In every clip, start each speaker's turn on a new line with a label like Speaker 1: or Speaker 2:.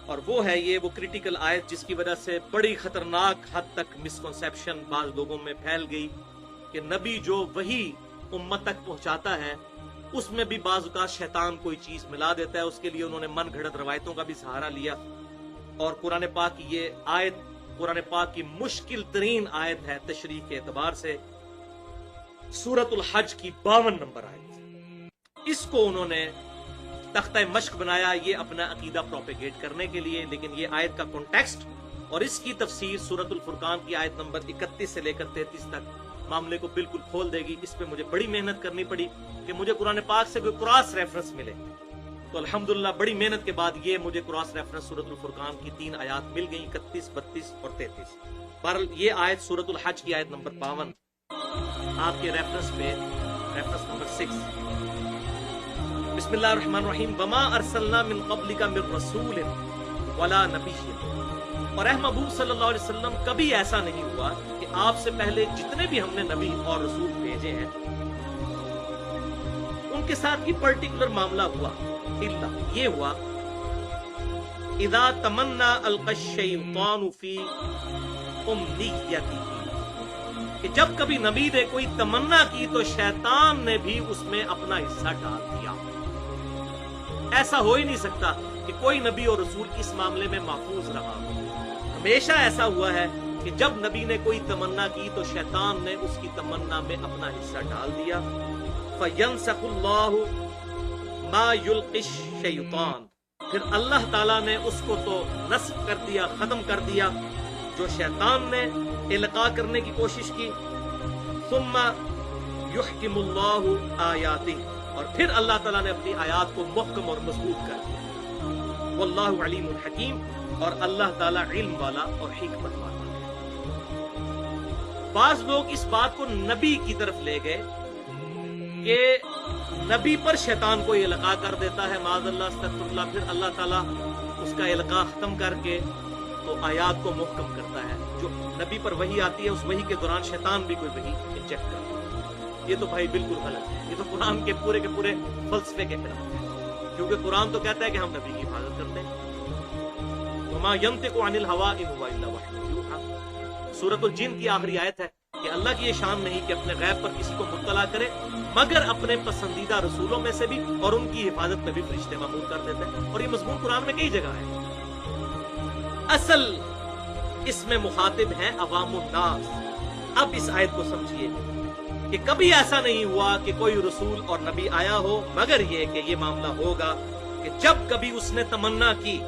Speaker 1: اور وہ ہے یہ وہ کرٹیکل آیت جس کی وجہ سے بڑی خطرناک حد تک مسکنسیپشن بعض لوگوں میں پھیل گئی کہ نبی جو وہی امت تک پہنچاتا ہے اس میں بھی بعض اوقات شیطان کوئی چیز ملا دیتا ہے. اس کے لیے انہوں نے من گھڑت روایتوں کا بھی سہارا لیا. اور قرآن پاک کی یہ آیت قرآن پاک کی مشکل ترین آیت ہے تشریح کے اعتبار سے. سورۃ الحج کی 52 نمبر آیت. اس کو انہوں نے تختہ مشق بنایا یہ اپنا عقیدہ پروپیگیٹ کرنے کے لیے. لیکن یہ آیت کا کانٹیکسٹ اور اس کی تفسیر سورۃ الفرقان کی آیت نمبر 31 سے لے کر 33 تک معاملے کو بالکل کھول دے گی. اس پہ مجھے بڑی محنت کرنی پڑی کہ مجھے قرآن پاک سے کوئی کراس ریفرنس ملے. تو الحمدللہ بڑی محنت کے بعد یہ مجھے کراس ریفرنس سورۃ الفرقان کی 3 آیات مل گئی 31, 32 اور 33. بہرحال یہ آیت سورۃ الحج کی آیت نمبر 52 آپ کے ریفرنس پہ ریفرنس نمبر 6. بسم اللہ الرحمن الرحیم. وما ارسلنا من قبلک من رسول ولا نبی. اور اے محبوب صلی اللہ علیہ وسلم کبھی ایسا نہیں ہوا کہ آپ سے پہلے جتنے بھی ہم نے نبی اور رسول بھیجے ہیں ان کے ساتھ یہ پرٹیکولر معاملہ ہوا. اللہ یہ ہوا اذا تمنا القى الشیطان فی امنیتہ کہ جب کبھی نبی نے کوئی تمنا کی تو شیطان نے بھی اس میں اپنا حصہ ڈال دیا. ایسا ہو ہی نہیں سکتا کہ کوئی نبی اور رسول اس معاملے میں محفوظ رہا. ہمیشہ ایسا ہوا ہے کہ جب نبی نے کوئی تمنا کی تو شیطان نے اس کی تمنا میں اپنا حصہ ڈال دیا. فَيَنْسَخُ اللَّهُ مَا يُلْقِي الشَّيْطَانُ پھر اللہ تعالیٰ نے اس کو تو نسخ کر دیا ختم کر دیا جو شیطان نے القاء کرنے کی کوشش کی. ثُمَّ يُحْكِمُ اللَّهُ آيَاتِهِ اور پھر اللہ تعالیٰ نے اپنی آیات کو محکم اور مضبوط کر دیا. واللہ علیم حکیم اور اللہ تعالیٰ علم والا اور حکمت والا ہے. بعض لوگ اس بات کو نبی کی طرف لے گئے کہ نبی پر شیطان کو القاء کر دیتا ہے معاذ اللہ استغفر اللہ, پھر اللہ تعالیٰ اس کا القاء ختم کر کے تو آیات کو محکم کرتا ہے. جو نبی پر وحی آتی ہے اس وحی کے دوران شیطان بھی کوئی وحی انجیکٹ کرتا ہے. یہ تو بھائی بالکل غلط ہے. یہ تو قرآن کے پورے فلسفے کے خلاف ہے کیونکہ قرآن تو کہتا ہے کہ ہم نبی کی حفاظت کرتے ہیں. وما ينطق عن الهوى ان هو الا وحی یوحی. سورۃ الجن کی آخری آیت ہے کہ اللہ کی یہ شان نہیں کہ اپنے غیب پر کسی کو مطلع کرے مگر اپنے پسندیدہ رسولوں میں سے بھی اور ان کی حفاظت میں بھی فرشتے معمور کر دیتے ہیں. اور یہ مضمون قرآن میں کئی جگہ ہے. اصل اس میں مخاطب ہیں عوام الناس. اب اس آیت کو سمجھیے کہ کبھی ایسا نہیں ہوا کہ کوئی رسول اور نبی آیا ہو مگر یہ کہ یہ معاملہ ہوگا کہ جب کبھی اس نے تمنا کی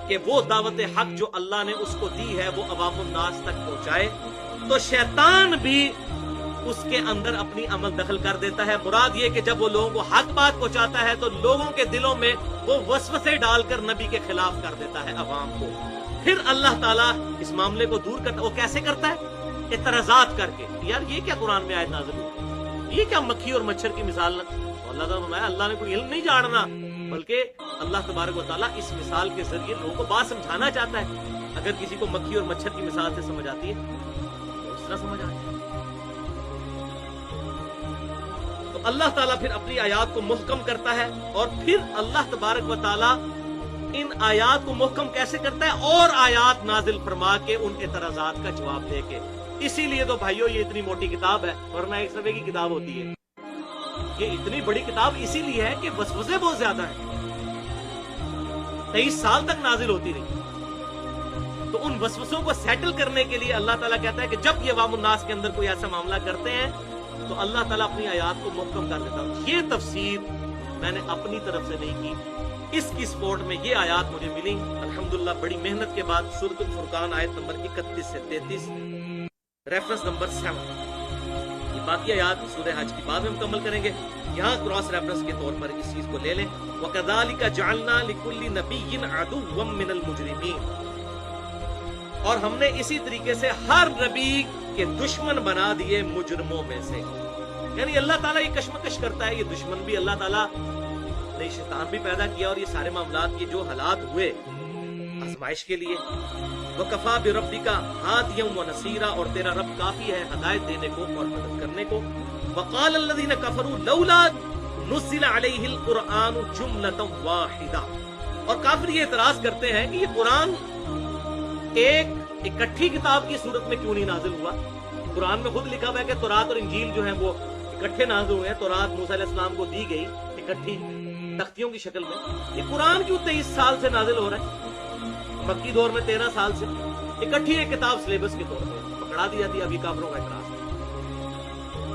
Speaker 1: کہ وہ دعوت حق جو اللہ نے اس کو دی ہے وہ عوام الناس تک پہنچائے تو شیطان بھی اس کے اندر اپنی عمل دخل کر دیتا ہے. مراد یہ کہ جب وہ لوگوں کو حق بات پہنچاتا ہے تو لوگوں کے دلوں میں وہ وسوسے ڈال کر نبی کے خلاف کر دیتا ہے عوام کو. پھر اللہ تعالیٰ اس معاملے کو دور کرتا ہے. وہ کیسے کرتا ہے؟ اعتراضات کر کے. یار یہ کیا قرآن میں آیت نازل ہوئی, یہ کیا مکھی اور مچھر کی مثال. اللہ تعالیٰ اللہ نے کوئی علم نہیں جاننا بلکہ اللہ تبارک و تعالیٰ اس مثال کے ذریعے لوگوں کو بات سمجھانا چاہتا ہے. اگر کسی کو مکھی اور مچھر کی مثال سے سمجھ آتی ہے تو اس طرح سمجھ آتی ہے. تو اللہ تعالیٰ پھر اپنی آیات کو محکم کرتا ہے اور پھر اللہ تبارک و تعالیٰ ان آیات کو محکم کیسے کرتا ہے اور آیات نازل فرما کے ان اعتراضات کا جواب دے کے. اسی لیے تو بھائیو یہ اتنی موٹی کتاب ہے ورنہ ایک صفحے کی کتاب ہوتی ہے. یہ اتنی بڑی کتاب اسی لیے ہے کہ وسوسے بہت زیادہ ہیں. 23 سال تک نازل ہوتی رہی. تو ان وسوسوں کو سیٹل کرنے کے لیے اللہ تعالیٰ کہتا ہے کہ جب یہ عوام الناس کے اندر کوئی ایسا معاملہ کرتے ہیں تو اللہ تعالیٰ اپنی آیات کو محکم کر دیتا ہے. یہ تفسیر میں نے اپنی طرف سے نہیں کی, اس کی سپورٹ میں یہ آیات مجھے ملی الحمدللہ بڑی محنت کے بعد. سورۃ الفرقان آیت نمبر 31 سے 33 ریفرنس نمبر 7. یہ باقی آیات سورہ حج کی بعد میں مکمل کریں گے. یہاں کراس ریفرنس کے طور پر اس چیز کو لے لیں. وَكَذَلِكَ جَعَلْنَا لِكُلِّ نَبِيٍّ عَدُوًّا مِّنَ الْمُجْرِمِينَ اور ہم نے اسی طریقے سے ہر نبی کے دشمن بنا دیے مجرموں میں سے. یعنی اللہ تعالیٰ یہ کشمکش کرتا ہے. یہ دشمن بھی اللہ تعالیٰ نے شیطان بھی پیدا کیا اور یہ سارے معاملات یہ جو حالات ہوئے آزمائش کے لیے. وَكَفَى بِرَبِّكَ هَادِيًا وَنَصِيرًا اور تیرا رب کافی ہے ہدایت دینے کو اور مدد کرنے کو. وَقَالَ الَّذِينَ كَفَرُوا لَوْلَا نُزِّلَ عَلَيْهِ الْقُرْآنُ جُمْلَةً وَاحِدَةً اور کافر یہ اعتراض کرتے ہیں کہ یہ قرآن ایک اکٹھی کتاب کی صورت میں کیوں نہیں نازل ہوا؟ قرآن میں خود لکھا ہوا ہے کہ تورات اور انجیل جو ہیں وہ اکٹھے نازل ہوئے ہیں. تورات موسیٰ علیہ السلام کو دی گئی اکٹھی تختیوں کی شکل میں. یہ قرآن کیوں 23 سال سے نازل ہو رہا ہے؟ مکی دور میں 13 سال سے اکٹھی ایک کتاب سلیبس کے طور پہ پکڑا دی جاتی ہے. ابھی کافروں کا اعتراض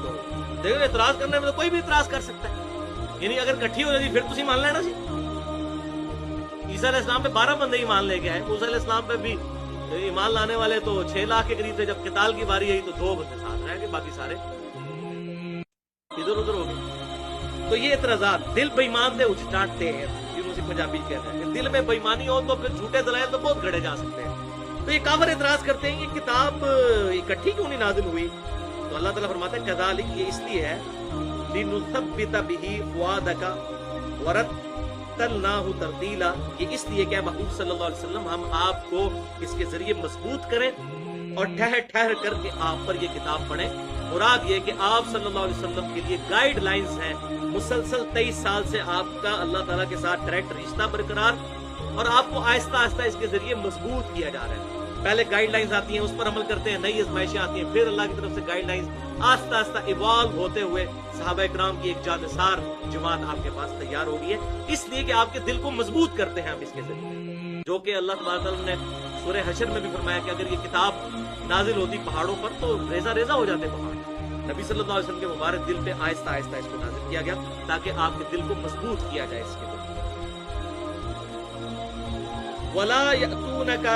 Speaker 1: تو دیکھو اعتراض کرنے میں تو کوئی بھی اعتراض کر سکتا ہے. یعنی اگر اکٹھی ہو جاتی پھر تسی مان لینا جی. عیسیٰ علیہ السلام پہ 12 بندے ایمان لے کے آئے. موسیٰ علیہ السلام پہ بھی ایمان لانے والے تو 6 لاکھ کے قریب تھے. جب قتال کی باری آئی تو 2 بندے ساتھ رہ گئے, باقی سارے ادھر ادھر ہو گئے. تو یہ اعتراضات دل بے ایمان دے اچٹاٹتے ہیں جنہوں سے پنجابی کہتے ہیں کہ دل میں بے ایمانی ہو تو پھر جھوٹے دلائل تو بہت گھڑے جا سکتے ہیں. تو یہ کافر اعتراض کرتے ہیں کہ کتاب اکٹھی کیوں نہیں نازل ہوئی؟ تو اللہ تعالیٰ فرماتا ہے کذالک, یہ اس لیے ہے لنثبت به فؤادک ورتلناہ ترتیلا, یہ اس لیے کہ محبوب صلی اللہ علیہ وسلم ہم آپ کو اس کے ذریعے مضبوط کریں اور ٹھہر ٹھہر کر کے آپ پر یہ کتاب پڑھیں. مراد یہ کہ آپ صلی اللہ علیہ وسلم کے لیے گائیڈ لائنز ہیں. مسلسل 23 سال سے آپ کا اللہ تعالیٰ کے ساتھ ڈائریکٹ رشتہ برقرار, اور آپ کو آہستہ آہستہ اس کے ذریعے مضبوط کیا جا رہا ہے. پہلے گائیڈ لائنز آتی ہیں, اس پر عمل کرتے ہیں, نئی آزمائشیں آتی ہیں, پھر اللہ کی طرف سے گائیڈ لائنز آہستہ آہستہ ایوالو ہوتے ہوئے صحابہ اکرام کی ایک جانثار جماعت آپ کے پاس تیار ہو گئی ہے. اس لیے کہ آپ کے دل کو مضبوط کرتے ہیں ہم اس کے ذریعے, جو کہ اللہ تبارک تعالیٰ نے سورہ حشر میں بھی فرمایا کہ اگر یہ کتاب نازل ہوتی پہاڑوں پر تو ریزہ ریزہ ہو جاتے پہاڑ. نبی صلی اللہ علیہ وسلم کے مبارک دل پہ آہستہ آہستہ اس کو نازل کیا گیا تاکہ آپ کے دل کو مضبوط کیا جائے اس کے دل. وَلَا يَأْتُونَكَ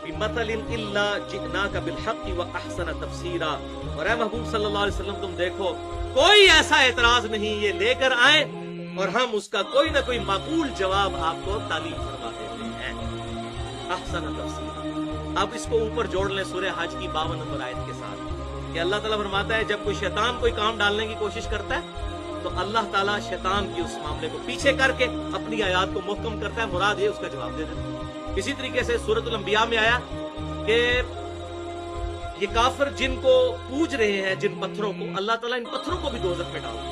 Speaker 1: بِمَثَلٍ إِلَّا جِئْنَاكَ بِالْحَقِّ وَأَحْسَنَ تَفْسِيرًا. اور اے محبوب صلی اللہ علیہ وسلم تم دیکھو کوئی ایسا اعتراض نہیں یہ لے کر آئے اور ہم اس کا کوئی نہ کوئی معقول جواب آپ کو تعلیم فرما دیتے ہیں. احسن تفسیر, آپ اس کو اوپر جوڑ لیں سورہ حج کی 52 نمبر آیت کے ساتھ کہ اللہ تعالیٰ فرماتا ہے جب کوئی شیطان کوئی کام ڈالنے کی کوشش کرتا ہے تو اللہ تعالیٰ شیطان کی اس معاملے کو پیچھے کر کے اپنی آیات کو محکم کرتا ہے. مراد یہ اس کا جواب دے دیتا ہے. اسی طریقے سے سورۃ الانبیاء میں آیا کہ یہ کافر جن کو پوج رہے ہیں, جن پتھروں کو, اللہ تعالیٰ ان پتھروں کو بھی دوزخ میں ڈال دے,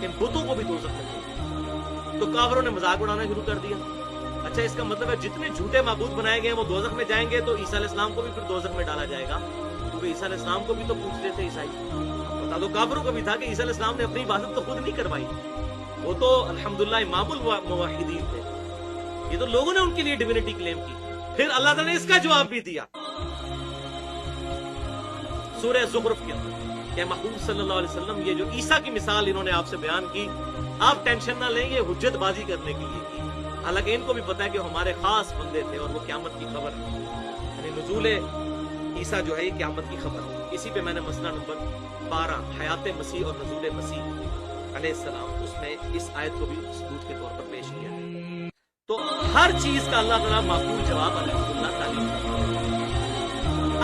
Speaker 1: ان بتوں کو بھی دوزخ میں ڈال. تو کافروں نے مذاق اڑانا شروع کر دیا. اچھا اس کا مطلب ہے جتنے جھوٹے معبود بنائے گئے وہ دوزخ میں جائیں گے, تو عیسیٰ علیہ السلام کو بھی پھر دوزخ میں ڈالا جائے گا, کیونکہ عیسیٰ علیہ السلام کو بھی تو پوچھ رہے تھے عیسائی. بتا دو کافروں کو بھی تھا کہ عیسیٰ علیہ السلام نے اپنی عبادت تو خود نہیں کروائی, وہ تو الحمدللہ امام الموحدین تھے. یہ تو لوگوں نے ان کے لیے ڈیوینٹی کلیم کی. پھر اللہ تعالیٰ نے اس کا جواب بھی دیا سورہ زخرف کے اندر کہ محبوب صلی اللہ علیہ وسلم یہ جو عیسیٰ کی مثال انہوں نے آپ سے بیان کی, آپ ٹینشن نہ لیں, یہ حجت بازی کرنے کے لیے کی. حالانکہ ان کو بھی پتا ہے کہ ہمارے خاص بندے تھے اور وہ قیامت کی خبر ہے, یعنی نزول عیسیٰ جو ہے یہ قیامت کی خبر ہے. اسی پہ میں نے مسئلہ نمبر 12 حیات مسیح اور نزول مسیح علیہ السلام اس میں اس آیت کو بھی ثبوت کے طور پر پیش کیا ہے. تو ہر چیز کا اللہ تعالیٰ معقول جواب الحمدللہ تعلیم فرماتا ہے.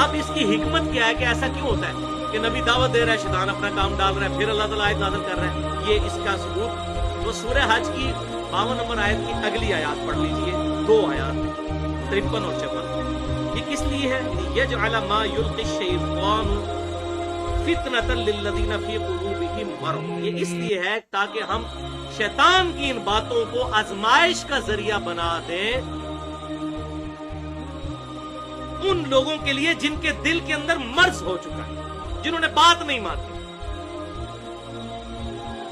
Speaker 1: اب اس کی حکمت کیا ہے کہ ایسا کیوں ہوتا ہے کہ نبی دعوت دے رہا ہے, شیطان اپنا کام ڈال رہا ہے, پھر اللہ تعالیٰ آیت نازل کر رہا ہے؟ یہ اس کا ثبوت وہ سورہ حج کی 52 نمبر آیت کی اگلی آیات پڑھ لیجئے, 2 آیات 53 اور 54. یہ کس لیے ہے؟ یجعل ما یلقی الشیطان فتنۃ للذین فی قلوبہم مرض. یہ اس لیے ہے تاکہ ہم شیطان کی ان باتوں کو آزمائش کا ذریعہ بنا دیں ان لوگوں کے لیے جن کے دل کے اندر مرض ہو چکا ہے, جنہوں نے بات نہیں مانی.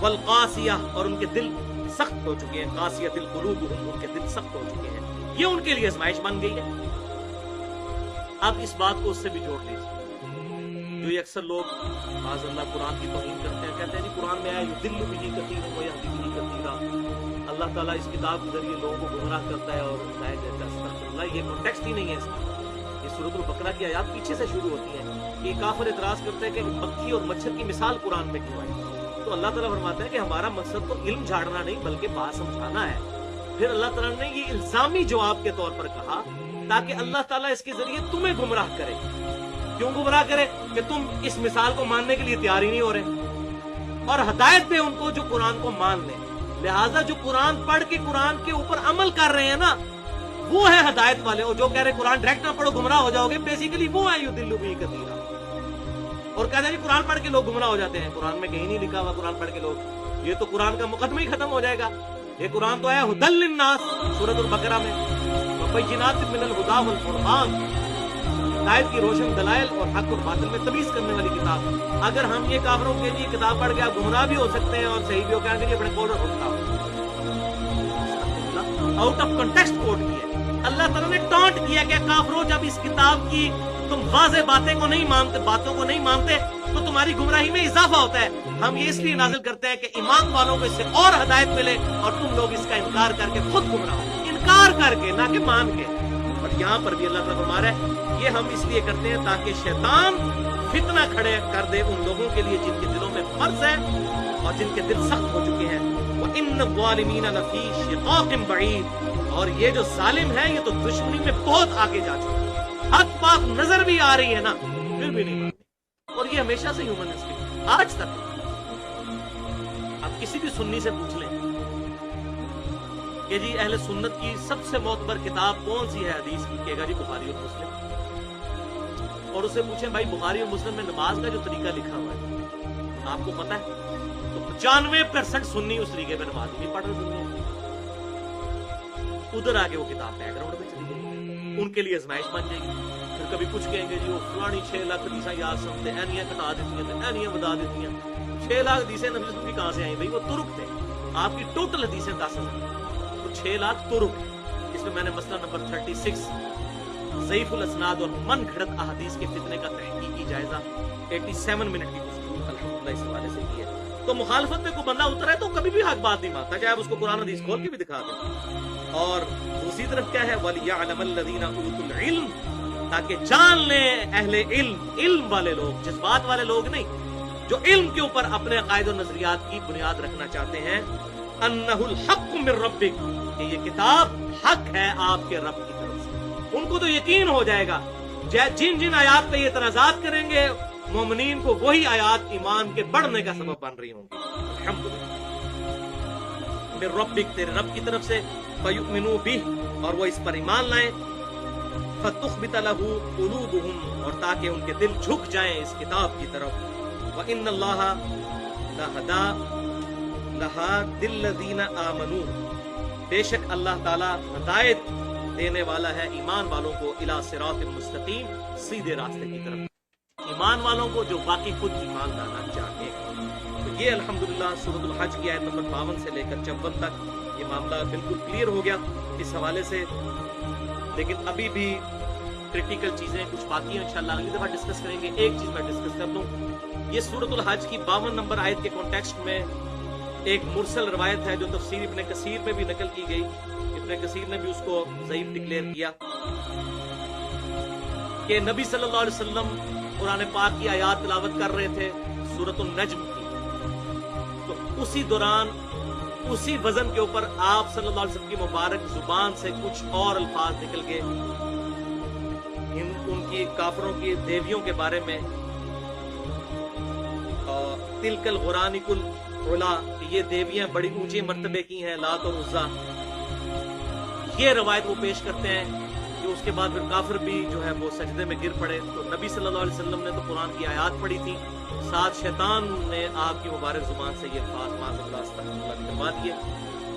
Speaker 1: والقاسیہ, اور ان کے دل سخت ہو چکے ہیں, قاسیۃ القلوب, ان کے دل سخت ہو چکے ہیں. یہ ان کے لیے آزمائش بن گئی ہے. آپ اس بات کو اس سے بھی جوڑ لیجیے جو یہ اکثر لوگ معاذ اللہ قرآن کی توہین کرتے ہیں, کہتے ہیں نہیں قرآن میں آیا یضل بہ کثیرا ویہدی بہ کثیرا, اللہ تعالیٰ اس کتاب کے ذریعے لوگوں کو گمراہ کرتا ہے اور ہدایت دیتا ہے. استغفر اللہ, یہ کانٹیکسٹ ہی نہیں ہے اس کا. یہ سورۃ البقرہ کی آیات پیچھے سے شروع ہوتی ہیں کہ کافر اعتراض کرتے ہیں کہ مکھی اور مچھر کی مثال قرآن میں کیوں آئی. تو اللہ تعالیٰ فرماتا ہے کہ ہمارا مقصد تو علم جھاڑنا نہیں بلکہ بات سمجھانا ہے. پھر اللہ تعالیٰ نے یہ الزامی جواب کے طور پر کہا تاکہ اللہ تعالیٰ اس کے ذریعے تمہیں گمراہ کرے. کیوں گمراہ کرے؟ کہ تم اس مثال کو ماننے کے لیے تیار ہی نہیں ہو رہے, اور ہدایت دے ان کو جو قرآن کو مان لیں. لہٰذا جو قرآن پڑھ کے قرآن کے اوپر عمل کر رہے ہیں نا, وہ ہے ہدایت والے. اور جو کہہ رہے قرآن ڈائریکٹ نہ پڑھو گمراہ ہو جاؤ گے, بیسیکلی وہ ہے یضل بہ کثیرا. اور کہتے ہیں جی قرآن پڑھ کے لوگ گمراہ ہو جاتے ہیں. قرآن میں کہیں نہیں لکھا ہوا قرآن پڑھ کے لوگ, یہ تو قرآن کا مقدمہ ہی ختم ہو جائے گا. یہ قرآن تو ہے ہدل للناس سورۃ البقرہ میں، وبینات من الہدی والفرقان، ہدایت کی روشن دلائل اور حق اور باطل میں تمیز کرنے والی کتاب۔ اگر ہم یہ کافروں کے لیے کتاب پڑھ کے آپ گمراہ بھی ہو سکتے ہیں اور صحیح بھی ہو کہیں گے اپنے قول ہوتا آؤٹ آف کنٹیکسٹ کوٹ کیا۔ اللہ تعالیٰ نے ٹانٹ کیا کہ کافروں جب اس کتاب کی تم واضح باتوں کو نہیں مانتے تو تمہاری گمراہی میں اضافہ ہوتا ہے۔ ہم یہ اس لیے نازل کرتے ہیں کہ ایمان والوں کو اس سے اور ہدایت ملے اور تم لوگ اس کا انکار کر کے خود گمراہ ہو، انکار کر کے نہ کہ مان کے۔ اور یہاں پر بھی اللہ تعالیٰ فرما رہا ہے یہ ہم اس لیے کرتے ہیں تاکہ شیطان فتنہ کھڑے کر دے ان لوگوں کے لیے جن کے دلوں میں مرض ہے اور جن کے دل سخت ہو چکے ہیں۔ وَإِنَّ الظَّالِمِينَ لَفِي شِقَاقٍ بَعِيدٍ، اور یہ جو ظالم ہے یہ تو دشمنی میں بہت آگے جا چکے ہیں، حق بات نظر بھی آ رہی ہے نا پھر بھی نہیں مانتے۔ اور یہ ہمیشہ سے ہیومن انسٹنکٹ آج تک ہے۔ آپ کسی بھی سنی سے پوچھ لیں کہ جی اہل سنت کی سب سے معتبر کتاب کون سی ہے حدیث کی، کہے گا جی بخاری اور مسلم۔ اور اسے پوچھیں بھائی بخاری اور مسلم میں نماز کا جو طریقہ لکھا ہوا ہے آپ کو پتہ ہے؟ تو 95% سنی اس طریقے میں نماز نہیں پڑھ رہے دنیا میں۔ ادھر آگے وہ کتاب بیک گراؤنڈ میں چلی جائے گی، ان کے لیے آزمائش بن جائے گی۔ پھر کبھی کچھ کہیں گے جی وہ فلانی 6 لاکھ حدیثاں یاد سنتے اینیاں کٹا دیتی ہیں اینیاں بتا دیتی ہیں۔ 6 لاکھ حدیثیں نبی کی کہاں سے آئیں بھائی؟ وہ ترک تھے، آپ کی ٹوٹل حدیثیں 10,000، تو 6 لاکھ ترک۔ اس میں نے مسئلہ نمبر 36 ضعیف الاسناد اور من گھڑت احادیث کے فتنے کا تحقیقی جائزہ 87 منٹ کی گفتگو الحمدللہ اس حوالے سے کی ہے۔ تو مخالفت میں کوئی بندہ اترا ہے تو کبھی بھی حق بات نہیں مانتا، چاہے آپ اس کو قرآن حدیث کھول کے بھی دکھا دیں۔ اور دوسری طرف کیا ہے وَلِيَعْلَمَ الَّذِينَ أُوتُوا الْعِلْمَ، تاکہ جان لیں اہل علم والے لوگ، جذبات والے لوگ نہیں، جو علم کے اوپر اپنے عقائد و نظریات کی بنیاد رکھنا چاہتے ہیں، أَنَّهُ الْحَقُّ مِنْ رَبِّكَ، کہ یہ کتاب حق ہے آپ کے رب کی طرف سے۔ ان کو تو یقین ہو جائے گا، جن آیات پہ یہ اعتراضات کریں گے مومنین کو وہی آیات ایمان کے بڑھنے کا سبب بن رہی ہوں گی۔ الحمدللہ من ربک، تیرے رب کی طرف سے، فیؤمنوا بہ، اور وہ اس پر ایمان لائیں، فتخبت لہ قلوبہم، اور تاکہ ان کے دل جھک جائیں اس کتاب کی طرف، وان اللہ لہادی الذین آمنوا، بے شک اللہ تعالی ہدایت دینے والا ہے ایمان والوں کو الی صراط مستقیم، سیدھے راستے کی طرف، ایمان والوں کو جو باقی خود ایمان لانا چاہتے ہیں۔ تو یہ الحمدللہ سورۃ الحج کی آیت نمبر 52 سے لے کر 54 تک یہ معاملہ بالکل کلیئر ہو گیا اس حوالے سے، لیکن ابھی بھی کریٹیکل چیزیں کچھ باقی ہیں، انشاءاللہ اگلی دفعہ ڈسکس کریں گے۔ ایک چیز میں ڈسکس کر دوں، یہ سورۃ الحج کی 52 نمبر آیت کے کانٹیکسٹ میں ایک مرسل روایت ہے جو تفسیر ابن کثیر میں بھی نقل کی گئی، ابن کثیر نے بھی اس کو ضعیف ڈکلیئر کیا، کہ نبی صلی اللہ علیہ وسلم قرآن پاک کی آیات تلاوت کر رہے تھے سورۃ النجم کی، تو اسی دوران اسی وزن کے اوپر آپ صلی اللہ علیہ وسلم کی مبارک زبان سے کچھ اور الفاظ نکل گئے ان کی کافروں کی دیویوں کے بارے میں، تلک الغرانق العلا، کہ یہ دیویاں بڑی اونچے مرتبے کی ہیں، لات اور عزا، یہ روایت وہ پیش کرتے ہیں کہ اس کے بعد پھر کافر بھی جو ہے وہ سجدے میں گر پڑے، تو نبی صلی اللہ علیہ وسلم نے تو قرآن کی آیات پڑھی تھی، ساتھ شیطان نے آپ کی مبارک زبان سے یہ الفاظ معاذ اللہ استغفر اللہ کروا دیے۔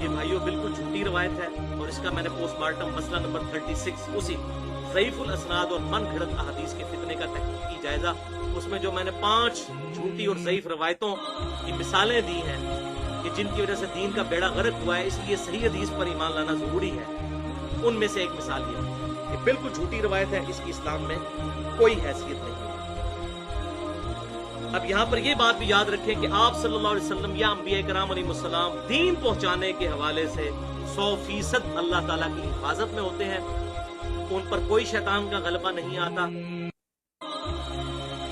Speaker 1: یہ بھائیوں بالکل جھوٹی روایت ہے، اور اس کا میں نے پوسٹ مارٹم مسئلہ نمبر 36 اسی ضعیف الاسناد اور من گھڑت احادیث کے فتنے کا تحقیقی جائزہ، اس میں جو میں نے 5 جھوٹی اور ضعیف روایتوں کی مثالیں دی ہیں کہ جن کی وجہ سے دین کا بیڑا غرق ہوا ہے، اس لیے صحیح حدیث پر ایمان لانا ضروری ہے، ان میں سے ایک مثال یہ بالکل جھوٹی روایت ہے، اس کی اسلام میں کوئی حیثیت نہیں ہے۔ اب یہاں پر یہ بات بھی یاد رکھیں کہ آپ صلی اللہ علیہ وسلم یا انبیاء کرام علیہ السلام دین پہنچانے کے حوالے سے 100% اللہ تعالیٰ کی حفاظت میں ہوتے ہیں، ان پر کوئی شیطان کا غلبہ نہیں آتا،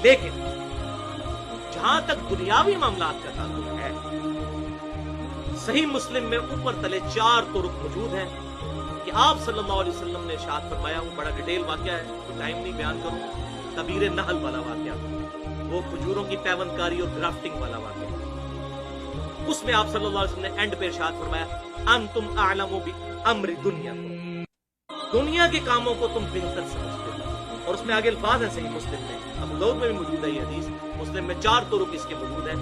Speaker 1: لیکن جہاں تک دنیاوی معاملات کا تعلق ہے، صحیح مسلم میں اوپر تلے 4 طرق موجود ہیں کہ آپ صلی اللہ علیہ وسلم نے ارشاد فرمایا، وہ بڑا ڈیٹیل واقعہ ہے، ٹائم نہیں بیان کروں، کبیر نحل والا واقعہ، وہ کھجوروں کی پیوند کاری اور گرافٹنگ والا واقعہ، اس میں آپ صلی اللہ علیہ وسلم نے اینڈ پہ ارشاد فرمایا، انتم اعلم بامر دنیا، دنیا کے کاموں کو تم بہتر سمجھتے ہو، اور اس میں آگے الفاظ ہیں صحیح مسلم میں، ابو داؤد میں بھی موجود ہے یہ حدیث، مسلم میں 4 طرق اس کے موجود ہیں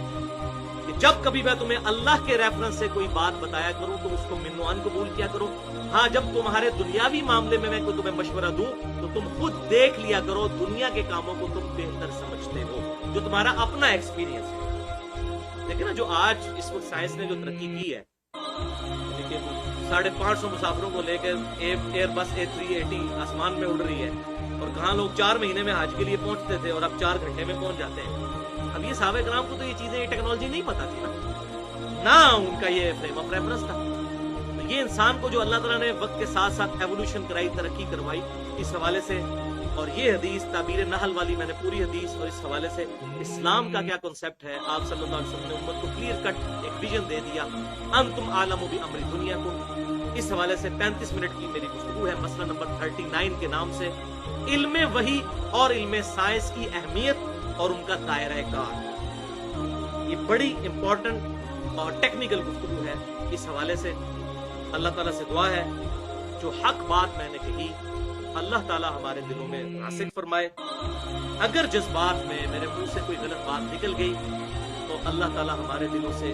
Speaker 1: کہ جب کبھی میں تمہیں اللہ کے ریفرنس سے کوئی بات بتایا کروں تو اس کو من و عن قبول کیا کرو. ہاں جب تمہارے دنیاوی معاملے میں کوئی تمہیں مشورہ دوں تو تم خود دیکھ لیا کرو دنیا کے کاموں کو تم بہتر سمجھتے ہو جو تمہارا اپنا ایکسپیرینس ہے. لیکن نا جو آج اس وقت سائنس نے جو ترقی کی ہے، لیکن 550 مسافروں کو لے کے ایئر بس A380 آسمان میں اڑ رہی ہے، اور کہاں لوگ 4 مہینے میں حج کے لیے پہنچتے تھے اور اب 4 گھنٹے میں پہنچ جاتے ہیں. اب یہ صحابہ کرام کو تو یہ چیزیں، یہ ٹیکنالوجی نہیں پتا تھی نہ ان کا یہ فریم آف ریفرنس تھا. تو یہ انسان کو جو اللہ تعالیٰ نے وقت کے ساتھ ساتھ ایوولوشن کرائی، ترقی کروائی، اس حوالے سے. اور یہ حدیث تعبیر نحل والی میں نے پوری حدیث اور اس حوالے سے اسلام کا کیا کنسپٹ ہے، آپ صلی اللہ علیہ وسلم نے امت کو کلیئر کٹ ایک ویژن دے دیا. انتم عالم بامر دنیا کو، اس حوالے سے 35 منٹ کی میری گفتگو ہے مسئلہ نمبر 39 کے نام سے، علم وحی اور علم سائنس کی اہمیت اور ان کا دائرہ کار. یہ بڑی امپورٹنٹ اور ٹیکنیکل گفتگو ہے. اس حوالے سے اللہ تعالیٰ سے دعا ہے جو حق بات میں نے کہی اللہ تعالیٰ ہمارے دلوں میں راسخ فرمائے. اگر جذبات میں میرے منہ سے کوئی غلط بات نکل گئی تو اللہ تعالیٰ ہمارے دلوں سے